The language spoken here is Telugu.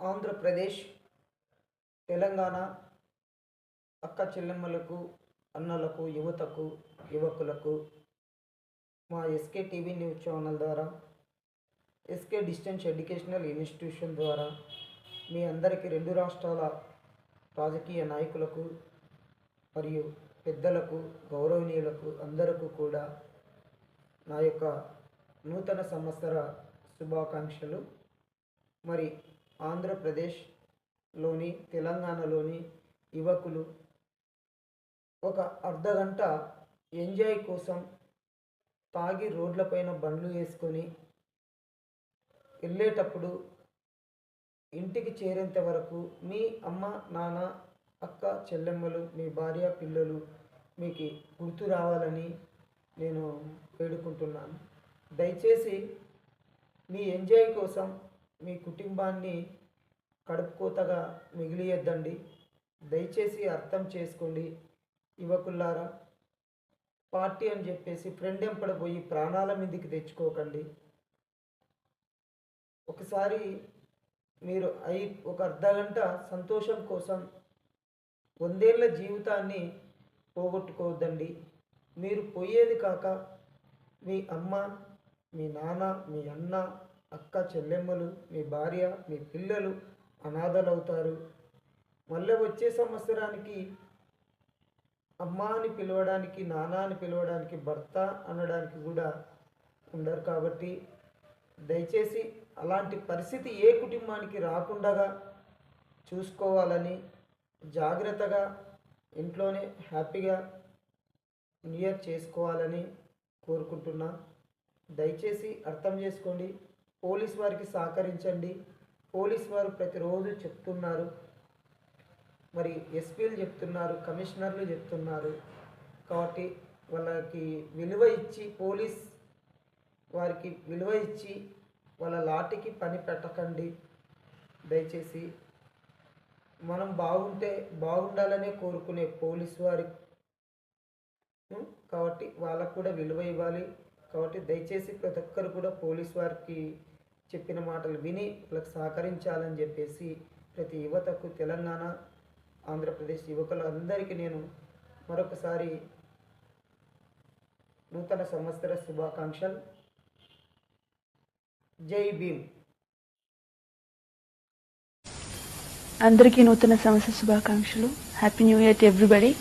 ఆంధ్రప్రదేశ్, తెలంగాణ అక్క చెల్లెమ్మలకు, అన్నలకు, యువతకు, యువకులకు మా ఎస్కే టీవీ న్యూస్ ఛానల్ ద్వారా, ఎస్కే డిస్టెన్స్ ఎడ్యుకేషనల్ ఇన్స్టిట్యూషన్ ద్వారా మీ అందరికీ రెండు రాష్ట్రాల రాజకీయ నాయకులకు మరియు పెద్దలకు, గౌరవనీయులకు అందరికీ కూడా నా యొక్క నూతన సంవత్సర శుభాకాంక్షలు. మరి ఆంధ్రప్రదేశ్లోని, తెలంగాణలోని యువకులు ఒక అర్ధగంట ఎంజాయ్ కోసం తాగి రోడ్లపైన బండ్లు వేసుకొని వెళ్ళేటప్పుడు ఇంటికి చేరేంత వరకు మీ అమ్మ, నాన్న, అక్క, చెల్లెమ్మలు, మీ భార్య, పిల్లలు మీకు గుర్తు రావాలని నేను వేడుకుంటున్నాను. దయచేసి మీ ఎంజాయ్ కోసం మీ కుటుంబాన్ని కడుపుకోతగా మిగిలియద్దండి. దయచేసి అర్థం చేసుకోండి యువకులారా. పార్టీ అని చెప్పేసి ఫ్రెండ్ ఎంపడబోయి ప్రాణాల మీదకి తెచ్చుకోకండి. ఒకసారి మీరు ఒక అర్ధగంట సంతోషం కోసం 100 ఏళ్ల జీవితాన్ని పోగొట్టుకోవద్దండి. మీరు పోయేది కాక మీ అమ్మ, మీ నాన్న, మీ అన్న, అక్క, చెల్లెమ్మలు, మీ భార్య, మీ పిల్లలు అనాథలు అవుతారు. మళ్ళీ వచ్చే సంవత్సరానికి అమ్మ అని పిలవడానికి, నాన్న అని పిలవడానికి, భర్త అనడానికి కూడా ఉండరు. కాబట్టి దయచేసి అలాంటి పరిస్థితి ఏ కుటుంబానికి రాకుండా చూసుకోవాలని, జాగ్రత్తగా ఇంట్లోనే హ్యాపీగా న్యూ ఇయర్ చేసుకోవాలని కోరుకుంటున్నా. దయచేసి అర్థం చేసుకోండి. పోలీస్ వారికి సహకరించండి. పోలీస్ వారు ప్రతిరోజు చెప్తున్నారు, మరి ఎస్పీలు చెప్తున్నారు, కమిషనర్లు చెప్తున్నారు. కాబట్టి వాళ్ళకి విలువ ఇచ్చి, పోలీస్ వారికి విలువ ఇచ్చి వాళ్ళ లాఠీకి పని పెట్టకండి. దయచేసి మనం బాగుండాలనే కోరుకునే పోలీస్ వారి కాబట్టి వాళ్ళకు కూడా విలువ ఇవ్వాలి. కాబట్టి దయచేసి ప్రతి ఒక్కరు కూడా పోలీస్ వారికి చెప్పిన మాటలు విని వాళ్ళకి సహకరించాలని చెప్పేసి ప్రతి యువతకు, తెలంగాణ, ఆంధ్రప్రదేశ్ యువకులందరికీ నేను మరొకసారి నూతన సంవత్సర శుభాకాంక్షలు. జై భీమ్. అందరికీ నూతన సంవత్సర శుభాకాంక్షలు. Happy new year to everybody.